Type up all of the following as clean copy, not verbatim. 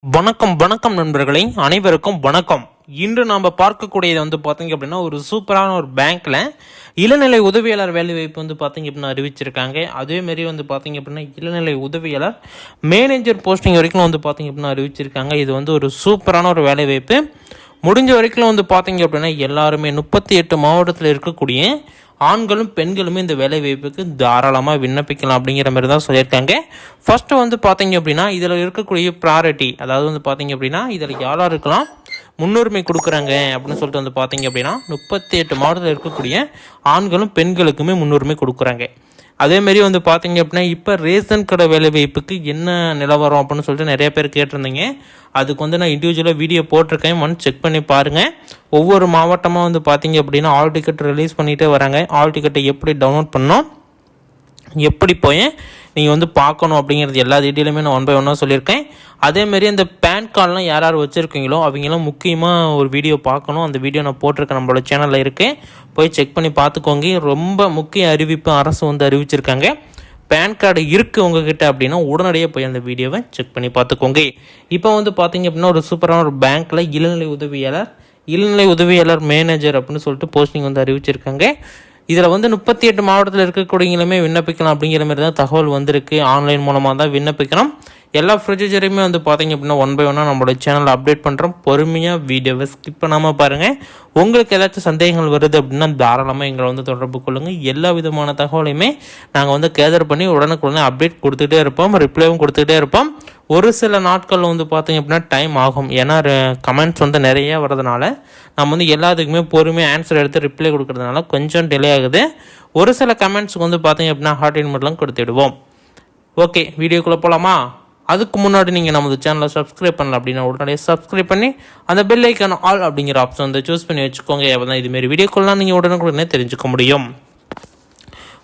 வணக்கம் வணக்கம் நண்பர்களே, அனைவருக்கும் வணக்கம். இன்று நாம் பார்க்கக்கூடியது பார்த்தீங்க அப்படின்னா ஒரு சூப்பரான ஒரு பேங்க்கில் இளநிலை உதவியாளர் வேலைவாய்ப்பு பார்த்தீங்க அப்படின்னா அறிவிச்சிருக்காங்க. அதேமாரி பார்த்தீங்க அப்படின்னா இளநிலை உதவியாளர் மேனேஜர் போஸ்டிங் வரைக்கும் பார்த்தீங்க அப்படின்னா அறிவிச்சிருக்காங்க. இது ஒரு சூப்பரான ஒரு வேலைவாய்ப்பு. முடிஞ்ச வரைக்கும் பார்த்தீங்க அப்படின்னா எல்லாருமே 38 மாவட்டத்தில் இருக்கக்கூடிய ஆண்களும் பெண்களுமே இந்த வேலை வாய்ப்புக்கு தாராளமாக விண்ணப்பிக்கலாம் அப்படிங்கிற மாதிரி தான் சொல்லியிருக்காங்க. ஃபஸ்ட்டு பார்த்தீங்க அப்படின்னா இதில் இருக்கக்கூடிய ப்ராரிட்டி, அதாவது பார்த்தீங்க அப்படின்னா இதில் யாராருக்கெல்லாம் முன்னுரிமை கொடுக்குறாங்க அப்படின்னு சொல்லிட்டு பார்த்தீங்க அப்படின்னா 38 மாவட்டத்தில் இருக்கக்கூடிய ஆண்களும் பெண்களுக்குமே முன்னுரிமை கொடுக்குறாங்க. அதேமாரி பார்த்தீங்க அப்படின்னா இப்போ ரேஷன் கடை வேலை வாய்ப்புக்கு என்ன நிலவரம் அப்படின்னு சொல்லிட்டு நிறைய பேர் கேட்டிருந்தீங்க. அதுக்கு நான் இண்டிவிஜுவலாக வீடியோ போட்டிருக்கேன், செக் பண்ணி பாருங்கள். ஒவ்வொரு மாவட்டமாக பார்த்தீங்க அப்படின்னா ஆல் டிக்கெட் ரிலீஸ் பண்ணிகிட்டே வராங்க. ஆல் டிக்கெட்டை எப்படி டவுன்லோட் பண்ணோம், எப்படி போய் நீங்கள் பார்க்கணும் அப்படிங்கிறது எல்லா டீட்டெயிலுமே நான் 1 by 1 சொல்லியிருக்கேன். அதேமாரி அந்த பேன் கார்டெலாம் யார் யார் வச்சுருக்கீங்களோ அவங்களாம் முக்கியமாக ஒரு வீடியோ பார்க்கணும். அந்த வீடியோ நான் போட்டிருக்கேன், நம்மளோட சேனலில் இருக்குது, போய் செக் பண்ணி பார்த்துக்கோங்க. ரொம்ப முக்கிய அறிவிப்பு அரசு அறிவிச்சிருக்காங்க. பேன் கார்டு இருக்குது உங்ககிட்ட அப்படின்னா உடனடியாக போய் அந்த வீடியோவை செக் பண்ணி பார்த்துக்கோங்க. இப்போ பார்த்தீங்க அப்படின்னா ஒரு சூப்பரான ஒரு பேங்க்கில் இளநிலை உதவியாளர் மேனேஜர் அப்படின்னு சொல்லிட்டு போஸ்டிங் அறிவிச்சிருக்காங்க. இதில் 38 மாவட்டத்தில் இருக்கக்கூடியங்களுமே விண்ணப்பிக்கலாம் அப்படிங்கிற மாதிரி தான் தகவல் வந்திருக்கு. ஆன்லைன் மூலமாக தான் விண்ணப்பிக்கணும். எல்லா ப்ரொசீஜரையுமே பார்த்தீங்க அப்படின்னா 1 by 1 நம்மளோட சேனலில் அப்டேட் பண்ணுறோம். பொறுமையாக வீடியோவை ஸ்கிப் பண்ணாமல் பாருங்கள். உங்களுக்கு ஏதாச்சும் சந்தேகங்கள் வருது அப்படின்னா தாராளமாக எங்களை தொடர்பு கொள்ளுங்கள். எல்லா விதமான தகவலையுமே நாங்கள் கேதர் பண்ணி உடனுக்குடனே அப்டேட் கொடுத்துட்டே இருப்போம், ரிப்ளைவும் கொடுத்துக்கிட்டே இருப்போம். ஒரு சில நாட்கள் பார்த்தீங்க அப்படின்னா டைம் ஆகும். ஏன்னா கமெண்ட்ஸ் நிறைய வரதுனால நம்ம எல்லாத்துக்குமே பொறுமையாக ஆன்சர் எடுத்து ரிப்ளை கொடுக்கறதுனால கொஞ்சம் டிலே ஆகுது. ஒரு சில கமெண்ட்ஸுக்கு பார்த்தீங்க அப்படின்னா ஹார்ட் இன்மெண்ட்லாம் கொடுத்துடுவோம். ஓகே, வீடியோக்குள்ளே போகலாமா? அதுக்கு முன்னாடி நீங்கள் நமது சேனலை சப்ஸ்கிரைப் பண்ணல அப்படின்னா உடனடியாக சப்ஸ்கிரைப் பண்ணி அந்த பெல் ஐக்கான ஆல் அப்படிங்கிற ஆப்ஷன் சூஸ் பண்ணி வச்சுக்கோங்க. அப்போ தான் இதுமாரி வீடியோக்கெல்லாம் நீங்கள் உடனுக்குடனே தெரிஞ்சுக்க முடியும்.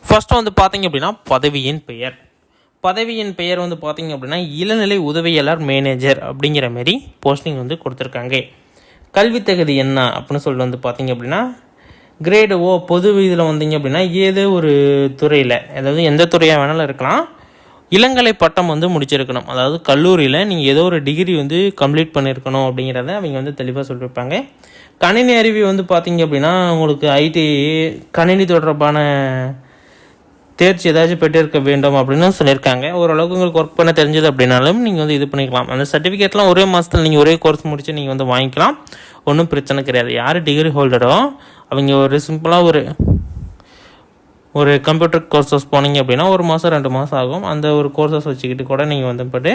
ஃபஸ்ட்டு பார்த்தீங்க அப்படின்னா பதவியின் பெயர் பார்த்தீங்க அப்படின்னா இளநிலை உதவியாளர் மேனேஜர் அப்படிங்கிற மாரி போஸ்டிங் கொடுத்துருக்காங்க. கல்வி தகுதி என்ன அப்படின்னு சொல்லிட்டு பார்த்தீங்க அப்படின்னா கிரேடு ஓ பொது இதில் வந்தீங்க அப்படின்னா ஏதோ ஒரு துறையில், அதாவது எந்த துறையாக வேணாலும் இருக்கலாம், இளங்கலை பட்டம் முடிச்சிருக்கணும். அதாவது கல்லூரியில் நீங்கள் ஏதோ ஒரு டிகிரி கம்ப்ளீட் பண்ணியிருக்கணும் அப்படிங்கிறத அவங்க தெளிவாக சொல்லியிருப்பாங்க. கணினி அறிவு பார்த்தீங்க அப்படின்னா உங்களுக்கு ஐடி கணினி தொடர்பான தேர்ச்சி ஏதாச்சும் பெற்றிருக்க வேண்டும் அப்படின்னு சொல்லியிருக்காங்க. ஓரளவுக்கு உங்களுக்கு ஒர்க் பண்ண தெரிஞ்சது அப்படின்னாலும் நீங்கள் இது பண்ணிக்கலாம். அந்த சர்டிஃபிகேட்லாம் ஒரே மாதத்தில் நீங்கள் ஒரே கோர்ஸ் முடித்து நீங்கள் வாங்கிக்கலாம், ஒன்றும் பிரச்சனை கிடையாது. யார் டிகிரி ஹோல்டரோ அவங்க ஒரு சிம்பிளாக ஒரு கம்ப்யூட்டர் கோர்சஸ் போனீங்க அப்படின்னா 1 மாதம் 2 மாதம் ஆகும். அந்த ஒரு கோர்சஸ் வச்சுக்கிட்டு கூட நீங்கள் போய்ட்டு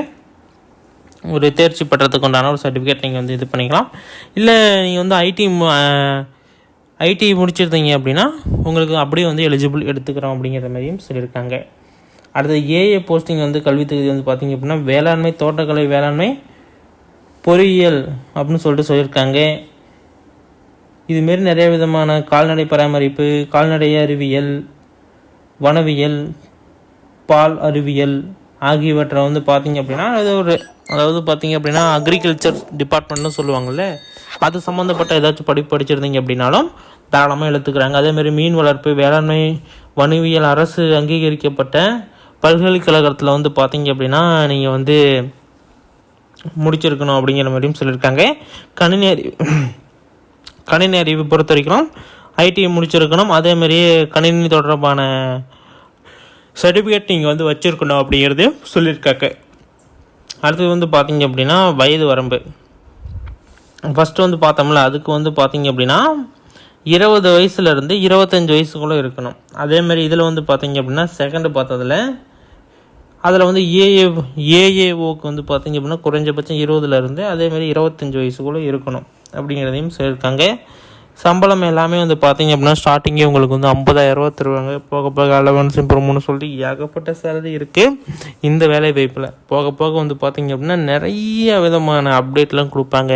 ஒரு தேர்ச்சி பெற்றதுக்கு உண்டான ஒரு சர்டிஃபிகேட் நீங்கள் இது பண்ணிக்கலாம். இல்லை நீங்கள் ஐடி முடிச்சிருந்தீங்க அப்படின்னா உங்களுக்கு அப்படியே எலிஜிபிள் எடுத்துக்கிறோம் அப்படிங்கிற மாதிரியும் சொல்லியிருக்காங்க. அடுத்தது ஏஏ போஸ்டிங் கல்வி தகுதி பார்த்தீங்க அப்படின்னா வேளாண்மை, தோட்டக்கலை, வேளாண்மை, பொறியியல் அப்படின்னு சொல்லிட்டு சொல்லியிருக்காங்க. இதுமாரி நிறைய விதமான கால்நடை பராமரிப்பு, கால்நடை அறிவியல், வனவியல், பால் அறிவியல் ஆகியவற்றை பார்த்தீங்க அப்படின்னா அதாவது பார்த்தீங்க அப்படின்னா அக்ரிகல்ச்சர் டிபார்ட்மெண்ட்னு சொல்லுவாங்கள்ல, அது சம்மந்தப்பட்ட ஏதாச்சும் படிச்சிருந்தீங்க அப்படின்னாலும் தாராளமாக எடுத்துக்கிறாங்க. அதேமாதிரி மீன் வளர்ப்பு, வேளாண்மை, வனவியல் அரசு அங்கீகரிக்கப்பட்ட பல்கலைக்கழகத்தில் பார்த்தீங்க அப்படின்னா நீங்கள் முடிச்சிருக்கணும் அப்படிங்கிற மாதிரியும் சொல்லியிருக்காங்க. கணினி அறிவு பொறுத்த வரைக்கும் ஐடிஐ முடிச்சிருக்கணும். அதேமாரி கணினி தொடர்பான சர்டிஃபிகேட் நீங்கள் வச்சுருக்கணும் அப்படிங்கிறது சொல்லியிருக்காங்க. அடுத்தது பார்த்தீங்க அப்படின்னா வயது வரம்பு. ஃபஸ்ட்டு பார்த்தோம்ல, அதுக்கு பார்த்தீங்க அப்படின்னா 20 வயசுலேருந்து 25 வயசுக்குள்ளே இருக்கணும். அதேமாதிரி இதில் பார்த்தீங்க அப்படின்னா செகண்டு பார்த்ததில் அதில் ஏஏஓக்கு பார்த்தீங்க அப்படின்னா குறைஞ்சபட்சம் 20லேருந்து அதேமாதிரி 25 வயசுக்குள்ளே இருக்கணும் அப்படிங்கிறதையும் சொல்லியிருக்காங்க. சம்பளம் எல்லாமே பார்த்தீங்க அப்படின்னா ஸ்டார்டிங்கே உங்களுக்கு 50,000 ரூபா தருவாங்க. போக போக அலவன்ஸ் இம்ப்ரூவ்மெண்ட் சொல்லிட்டு ஏகப்பட்ட சேலரி இருக்குது இந்த வேலை வாய்ப்பில். போக போக பார்த்தீங்க அப்படின்னா நிறைய விதமான அப்டேட்லாம் கொடுப்பாங்க,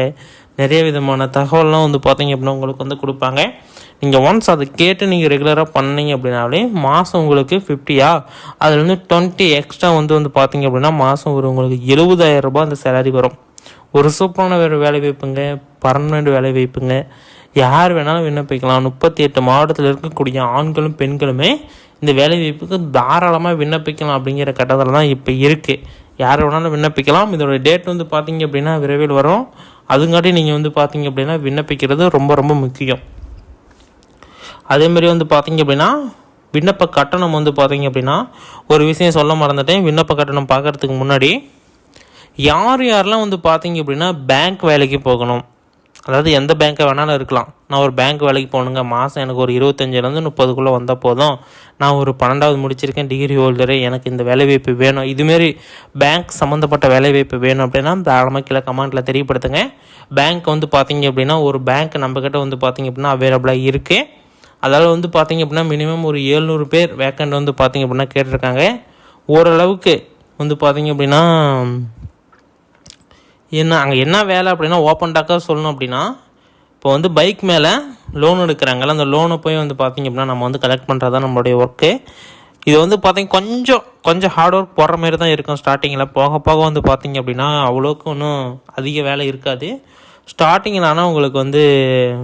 நிறைய விதமான தகவல்லாம் பார்த்தீங்க அப்படின்னா உங்களுக்கு கொடுப்பாங்க. நீங்கள் ஒன்ஸ் அதை கேட்டு நீங்கள் ரெகுலராக பண்ணீங்க அப்படின்னாலே மாதம் உங்களுக்கு 50 அதுலேருந்து 20 எக்ஸ்ட்ரா பார்த்தீங்க அப்படின்னா மாதம் உங்களுக்கு 70,000 ரூபாய் அந்த சேலரி வரும். ஒரு சூப்பரான வேலை வாய்ப்புங்க, பர்மனெண்ட் வேலை வாய்ப்புங்க. யார் வேணாலும் விண்ணப்பிக்கலாம். 38 மாவட்டத்தில் இருக்கக்கூடிய ஆண்களும் பெண்களுமே இந்த வேலை வாய்ப்புக்கு தாராளமாக விண்ணப்பிக்கலாம் அப்படிங்கிற கட்டத்தில் தான் இப்போ இருக்குது. யார் வேணாலும் விண்ணப்பிக்கலாம். இதோட டேட் வந்து பார்த்தீங்க அப்படின்னா விரைவில் வரும். அதுங்காட்டி நீங்கள் வந்து பார்த்தீங்க அப்படின்னா விண்ணப்பிக்கிறது ரொம்ப ரொம்ப முக்கியம். அதேமாரி வந்து பார்த்தீங்க அப்படின்னா விண்ணப்ப கட்டணம் வந்து பார்த்தீங்க அப்படின்னா ஒரு விஷயம் சொல்ல மறந்துட்டேன். விண்ணப்ப கட்டணம் பார்க்குறதுக்கு முன்னாடி யாரெல்லாம் வந்து பார்த்தீங்க அப்படின்னா பேங்க் வேலைக்கு போகணும், அதாவது எந்த பேங்க்கை வேணாலும் இருக்கலாம். நான் ஒரு பேங்க் வேலைக்கு போகணுங்க, மாதம் எனக்கு ஒரு 25-30 வந்தால் போதும், நான் ஒரு 12வது முடிச்சிருக்கேன், டிகிரி ஹோல்டரு, எனக்கு இந்த வேலைவாய்ப்பு வேணும், இதுமாரி பேங்க் சம்மந்தப்பட்ட வேலைவாய்ப்பு வேணும் அப்படின்னா தாராளமாக கீழே கமெண்ட்டில் தெரியப்படுத்துங்க. பேங்க் வந்து பார்த்தீங்க அப்படின்னா ஒரு பேங்க் நம்மக்கிட்ட வந்து பார்த்தீங்க அப்படின்னா அவைலபிளாக இருக்குது. அதாவது வந்து பார்த்தீங்க அப்படின்னா மினிமம் ஒரு 700 பேர் வேக்கண்ட் வந்து பார்த்தீங்க அப்படின்னா கேட்டிருக்காங்க. ஓரளவுக்கு வந்து பார்த்தீங்க அப்படின்னா அங்கே என்ன வேலை அப்படின்னா ஓப்பன் டாக்காக சொல்லணும் அப்படின்னா இப்போ வந்து பைக் மேலே லோன் எடுக்கிறாங்கல்ல, அந்த லோனை போய் வந்து பார்த்திங்க அப்படின்னா நம்ம வந்து கலெக்ட் பண்ணுறது தான் நம்மளுடைய ஒர்க்கு. இது வந்து பார்த்திங்க கொஞ்சம் ஹார்ட் ஒர்க் போடுற மாதிரி தான் இருக்கும் ஸ்டார்டிங்கில். போக போக வந்து பார்த்திங்க அப்படின்னா அவ்வளோக்கு ஒன்றும் அதிக வேலை இருக்காது. ஸ்டார்டிங்கில் ஆனால் உங்களுக்கு வந்து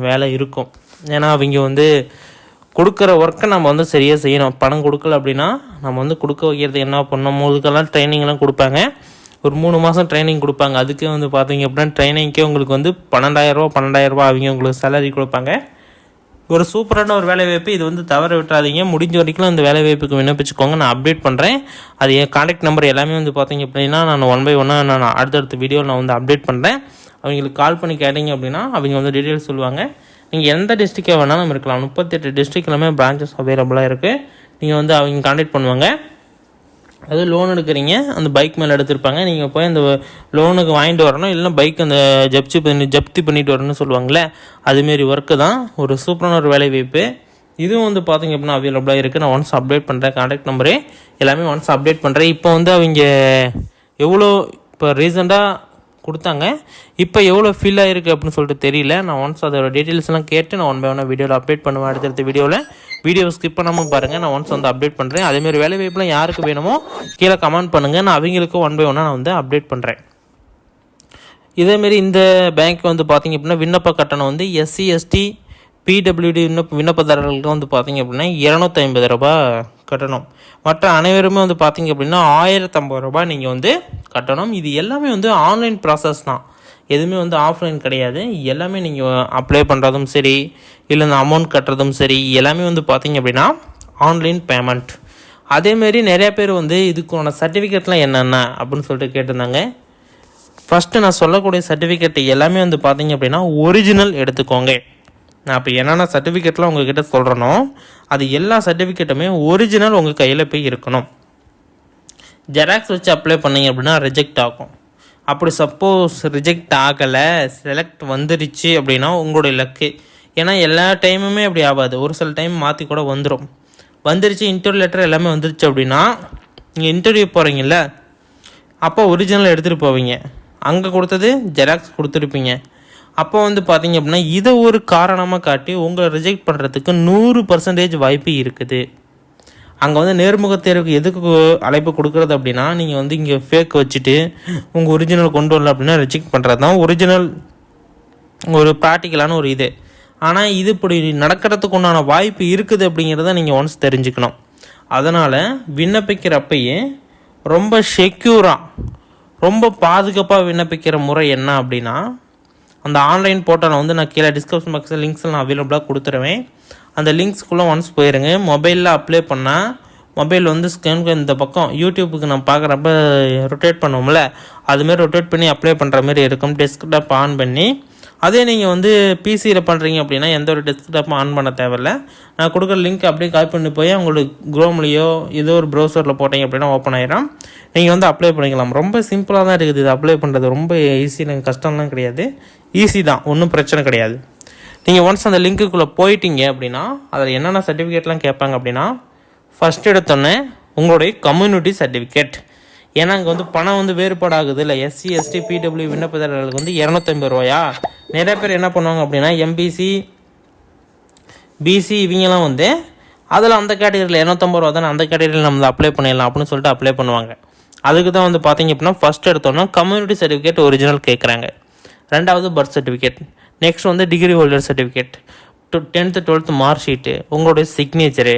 வேலை இருக்கும். ஏன்னா அவங்க வந்து கொடுக்குற ஒர்க்கை நம்ம வந்து சரியாக செய்யணும். பணம் கொடுக்கல அப்படின்னா நம்ம வந்து கொடுக்க வைக்கிறது என்ன பண்ணணும், இதுக்கெல்லாம் ட்ரைனிங்லாம் கொடுப்பாங்க. ஒரு 3 மாதம் ட்ரைனிங் கொடுப்பாங்க. அதுக்கே வந்து பார்த்தீங்க அப்படின்னா ட்ரைனிங்க்கே உங்களுக்கு வந்து 12,000 அவங்க உங்களுக்கு சேலரி கொடுப்பாங்க. ஒரு சூப்பரான ஒரு வேலைவாய்ப்பு. இது வந்து தவற விட்டுறாதீங்க. முடிஞ்ச வரைக்கும் இந்த வேலைவாய்ப்புக்கு விண்ணப்பிச்சுக்கோங்க. நான் அப்டேட் பண்ணுறேன். அது என் கான்டாக்ட் நம்பர் எல்லாமே வந்து பார்த்தீங்க அப்படின்னா நான் 1 by 1 நான் அடுத்தடுத்த வீடியோவில் நான் வந்து அப்டேட் பண்ணுறேன். அவங்களுக்கு கால் பண்ணி கேட்டிங்க அப்படின்னா அவங்க வந்து டீட்டெயில்ஸ் சொல்லுவாங்க. நீங்கள் எந்த டிஸ்ட்ரிக்டாக வேணாலும் இருக்கலாம். 38 டிஸ்ட்ரிக்ட்லாமே பிரான்ச்சஸ் அவைலபிளாக இருக்குது. நீங்கள் வந்து அவங்க கான்டாக்ட் பண்ணுவாங்க. அது லோன் எடுக்கிறீங்க, அந்த பைக் மேலே எடுத்திருப்பாங்க, நீங்கள் போய் அந்த லோனுக்கு வாங்கிட்டு வரணும், இல்லைன்னா பைக் அந்த ஜப்தி பண்ணிட்டு வரணும்னு சொல்லுவாங்களே, அதுமாரி ஒர்க்கு தான். ஒரு சூப்பரான ஒரு வேலை வாய்ப்பு. இதுவும் வந்து பார்த்திங்க அப்படின்னா அவைலபிளாக இருக்குது. நான் ஒன்ஸ் அப்டேட் பண்ணுறேன். கான்டாக்ட் நம்பரு எல்லாமே ஒன்ஸ் அப்டேட் பண்ணுறேன். இப்போ வந்து அவங்க எவ்வளோ இப்போ ரீசெண்டாக கொடுத்தாங்க, இப்போ எவ்வளோ ஃபில் ஆகிருக்கு அப்படின்னு சொல்லிட்டு தெரியல. நான் ஒன்ஸ் அதோட டீட்டெயில்ஸ்லாம் கேட்டு நான் 1 by 1 வீடியோவில் அப்டேட் பண்ணுவேன். அடுத்தடுத்த வீடியோவை ஸ்கிப் பண்ணாமல் பாருங்கள். நான் ஒன்ஸ் வந்து அப்டேட் பண்ணுறேன். அதேமாதிரி வேலை வாய்ப்புலாம் யாருக்கு வேணுமோ கீழே கமெண்ட் பண்ணுங்கள். நான் அவங்களுக்கு 1 by 1 நான் வந்து அப்டேட் பண்ணுறேன். இதேமாரி இந்த பேங்க் வந்து பார்த்திங்க அப்படின்னா விண்ணப்ப கட்டணம் வந்து SC ST PWD விண்ணப்பதாரர்களுக்கு வந்து பார்த்திங்க அப்படின்னா 250 ரூபாய் கட்டணும். மற்ற அனைவருமே வந்து பார்த்திங்க அப்படின்னா 1050 ரூபாய் நீங்கள் வந்து கட்டணும். இது எல்லாமே வந்து ஆன்லைன் ப்ராசஸ் தான், எதுவுமே வந்து ஆஃப்லைன் கிடையாது. எல்லாமே நீங்கள் அப்ளை பண்ணுறதும் சரி, இல்லை இந்த அமௌண்ட் கட்டுறதும் சரி, எல்லாமே வந்து பார்த்திங்க அப்படின்னா ஆன்லைன் பேமெண்ட். அதேமாரி நிறையா பேர் வந்து இதுக்கான சர்டிஃபிகேட்லாம் என்னென்ன அப்படின்னு சொல்லிட்டு கேட்டிருந்தாங்க. ஃபஸ்ட்டு நான் சொல்லக்கூடிய சர்டிஃபிகேட் எல்லாமே வந்து பார்த்திங்க அப்படின்னா ஒரிஜினல் எடுத்துக்கோங்க. நான் இப்போ என்னென்ன சர்டிஃபிகேட்லாம் உங்கள்கிட்ட சொல்கிறேனோ அது எல்லா சர்டிஃபிகேட்டுமே ஒரிஜினல் உங்கள் கையில் போய் இருக்கணும். ஜெராக்ஸ் வச்சு அப்ளை பண்ணிங்க அப்படின்னா ரிஜெக்ட் ஆகும். அப்படி சப்போஸ் ரிஜெக்ட் ஆகலை, செலக்ட் வந்துருச்சு அப்படின்னா உங்களுடைய லக்கு. ஏன்னா எல்லா டைமுமே அப்படி ஆகாது, ஒரு சில டைம் மாற்றி கூட வந்துருச்சு. இன்டர்வியூ லெட்டர் எல்லாமே வந்துருச்சு அப்படின்னா நீங்கள் இன்டர்வியூ போகிறீங்கள, அப்போ ஒரிஜினல் எடுத்துகிட்டு போவீங்க. அங்கே கொடுத்தது ஜெராக்ஸ் கொடுத்துருப்பீங்க. அப்போ வந்து பார்த்தீங்க அப்படின்னா இதை ஒரு காரணமாக காட்டி உங்களை ரிஜெக்ட் பண்ணுறதுக்கு 100% வாய்ப்பு இருக்குது. அங்கே வந்து நேர்முக தேர்வுக்கு எதுக்கு அழைப்பு கொடுக்குறது அப்படின்னா நீங்கள் வந்து இங்கே ஃபேக் வச்சுட்டு உங்கள் ஒரிஜினல் கொண்டு வரல அப்படின்னா ரிஜெக்ட் பண்ணுறது தான் ஒரிஜினல் ஒரு ப்ராக்டிக்கலான ஒரு இது. ஆனால் இது இப்படி நடக்கிறதுக்கு உண்டான வாய்ப்பு இருக்குது அப்படிங்கிறத நீங்கள் ஒன்ஸ் தெரிஞ்சுக்கணும். அதனால் விண்ணப்பிக்கிறப்பயே ரொம்ப செக்யூராக ரொம்ப பாதுகாப்பாக விண்ணப்பிக்கிற முறை என்ன அப்படின்னா அந்த ஆன்லைன் போர்ட்டலை வந்து நான் கீழே டிஸ்கிரிப்ஷன் பாக்ஸில் லிங்க்ஸில் நான் அவைலபிளாக கொடுத்துருவேன். அந்த லிங்க்ஸ்குள்ளே ஒன்ஸ் போயிருங்க. மொபைலில் அப்ளை பண்ணால் மொபைல் வந்து ஸ்கேனுக்கு இந்த பக்கம் யூடியூப்புக்கு நான் பார்க்குறப்ப ரொட்டேட் பண்ணுவோம்ல, அதுமாரி ரொட்டேட் பண்ணி அப்ளை பண்ணுற மாதிரி இருக்கும். டெஸ்க்டாப் ஆன் பண்ணி அதே நீங்கள் வந்து பிசியில் பண்ணுறீங்க அப்படின்னா எந்த ஒரு டெஸ்க்டாப்பும் ஆன் பண்ண தேவையில்லை. நான் கொடுக்குற லிங்க் அப்படியே காப்பி பண்ணி போய் உங்களுக்கு குரோம்லேயோ ஏதோ ஒரு ப்ரௌசரில் போட்டிங்க அப்படின்னா ஓப்பன் ஆகிடும். நீங்கள் வந்து அப்ளை பண்ணிக்கலாம். ரொம்ப சிம்பிளாக தான் இருக்குது இது அப்ளை பண்ணுறது. ரொம்ப ஈஸி, கஷ்டம்லாம் கிடையாது, ஈஸி தான், ஒன்றும் பிரச்சனை கிடையாது. நீங்கள் ஒன்ஸ் அந்த லிங்க்குள்ளே போயிட்டீங்க அப்படின்னா அதில் என்னென்ன சர்டிஃபிகேட்லாம் கேட்பாங்க அப்படின்னா ஃபஸ்ட் எடுத்தோன்னே உங்களுடைய கம்யூனிட்டி சர்டிஃபிகேட். ஏன்னா அங்கே வந்து பணம் வந்து வேறுபாடு ஆகுது இல்லை. SC ST PW விண்ணப்பதாரர்களுக்கு வந்து 250 ரூபாயா. நிறைய பேர் என்ன பண்ணுவாங்க அப்படின்னா MBC BC இவங்கெல்லாம் வந்து அதில் அந்த கேட்டகரியில் 250 ரூபா தானே, அந்த கேட்டகரியில் நம்ம அப்ளை பண்ணிடலாம் அப்படின்னு சொல்லிட்டு அப்ளை பண்ணுவாங்க. அதுக்கு தான் வந்து பார்த்தீங்க அப்படின்னா ஃபஸ்ட் எடுத்தோன்னா கம்யூனிட்டி சர்டிஃபிகேட் ஒரிஜினல் கேட்குறாங்க. ரெண்டாவது பர்த் சர்டிஃபிகேட், நெக்ஸ்ட் வந்து degree holder certificate, 10th 12th mark sheet, உங்களுடைய சிக்னேச்சரு,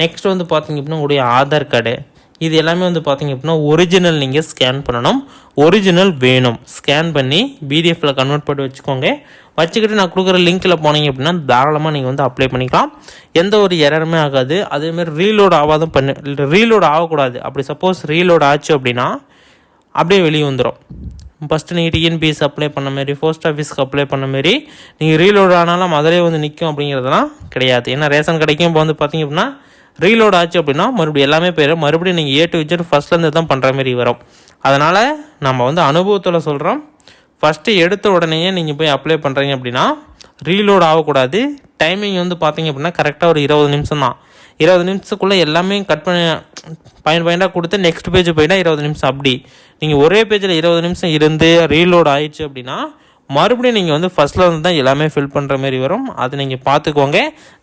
நெக்ஸ்ட் வந்து பார்த்தீங்க அப்படின்னா உங்களுடைய ஆதார் கார்டு, இது எல்லாமே வந்து பார்த்தீங்க அப்படின்னா ஒரிஜினல் நீங்கள் ஸ்கேன் பண்ணணும். ஒரிஜினல் வேணும். ஸ்கேன் பண்ணி பிடிஎஃப்பில் கன்வெர்ட் பண்ணி வச்சுக்கோங்க. வச்சுக்கிட்டு நான் கொடுக்குற லிங்க்கில் போனீங்க அப்படின்னா தாராளமாக நீங்கள் வந்து அப்ளை பண்ணிக்கலாம். எந்த ஒரு எரருமே ஆகாது. அதேமாதிரி ரீலோட் ரீலோட் ஆகக்கூடாது. அப்படி சப்போஸ் ரீலோட் ஆச்சு அப்படின்னா அப்படியே வெளியே வந்துடும். ஃபஸ்ட்டு நீங்கள் டிஎன்பிஎஸ் அப்ளை பண்ண மாரி, போஸ்ட் ஆஃபீஸ்க்கு அப்ளை பண்ண மாரி நீங்கள் ரீலோட் ஆனாலும் அதிலே வந்து நிற்கும் அப்படிங்கிறதுலாம் கிடையாது. ஏன்னா ரேஷன் கடைக்கும் இப்போ வந்து பார்த்தீங்க அப்படின்னா ரீலோட் ஆச்சு அப்படின்னா மறுபடியும் எல்லாமே போயிடும். மறுபடியும் நீங்கள் A to Z ஃபஸ்ட்லேருந்து தான் பண்ணுற மாதிரி வரும். அதனால் நம்ம வந்து அனுபவத்தில் சொல்கிறோம். ஃபஸ்ட்டு எடுத்த உடனேயே நீங்கள் போய் அப்ளை பண்ணுறீங்க அப்படின்னா ரீலோட் ஆகக்கூடாது. டைமிங் வந்து பார்த்தீங்க அப்படின்னா கரெக்டாக ஒரு 20 நிமிஷம் தான். 20 நிமிஷத்துக்குள்ளே எல்லாமே கட் பண்ணி பாயிண்டாக கொடுத்து நெக்ஸ்ட் பேஜ் போயிட்டா 20 நிமிஷம். அப்படி நீங்கள் ஒரே பேஜில் 20 நிமிஷம் இருந்து ரீலோட் ஆயிடுச்சு அப்படின்னா மறுபடியும் நீங்கள் வந்து ஃபஸ்ட்டில் வந்து தான் எல்லாமே ஃபில் பண்ணுற மாதிரி வரும். அது நீங்கள் பார்த்துக்கோங்க.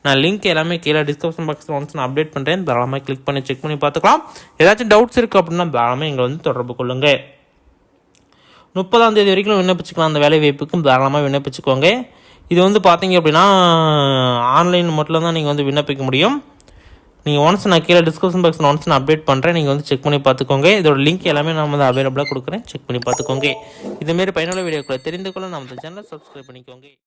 நான் லிங்க் எல்லாமே கீழே டிஸ்கிரிப்ஷன் பாக்ஸில் ஒன்ஸ் நான் அப்டேட் பண்ணுறேன். தாராளமாக கிளிக் பண்ணி செக் பண்ணி பார்த்துக்கலாம். ஏதாச்சும் டவுட்ஸ் இருக்குது அப்படின்னா தாராளமாக எங்களை வந்து தொடர்பு கொள்ளுங்கள். 30ஆம் தேதி வரைக்கும் விண்ணப்பிச்சுக்கலாம். அந்த வேலை வாய்ப்புக்கும் தாராளமாக விண்ணப்பிச்சுக்கோங்க. இது வந்து பார்த்தீங்க அப்படின்னா ஆன்லைன் மட்டும் தான் நீங்கள் வந்து விண்ணப்பிக்க முடியும். நீங்கள் ஒன்ஸ் நான் கீழே டிஸ்கிரிப்ஷன் பாக்ஸில் ஒன்ஸ் நான் அப்டேட் பண்ணுறேன். நீங்கள் வந்து செக் பண்ணி பார்த்துக்கோங்க. இதோட லிங்க் எல்லாமே நான் வந்து அவைலபிளாக கொடுக்குறேன். செக் பண்ணி பார்த்துக்கோங்க. இதுமாரி பயனுள்ள வீடியோக்களை தெரிந்து கொள்ள நம்ம சேனலை சப்ஸ்கிரைப் பண்ணிக்கோங்க.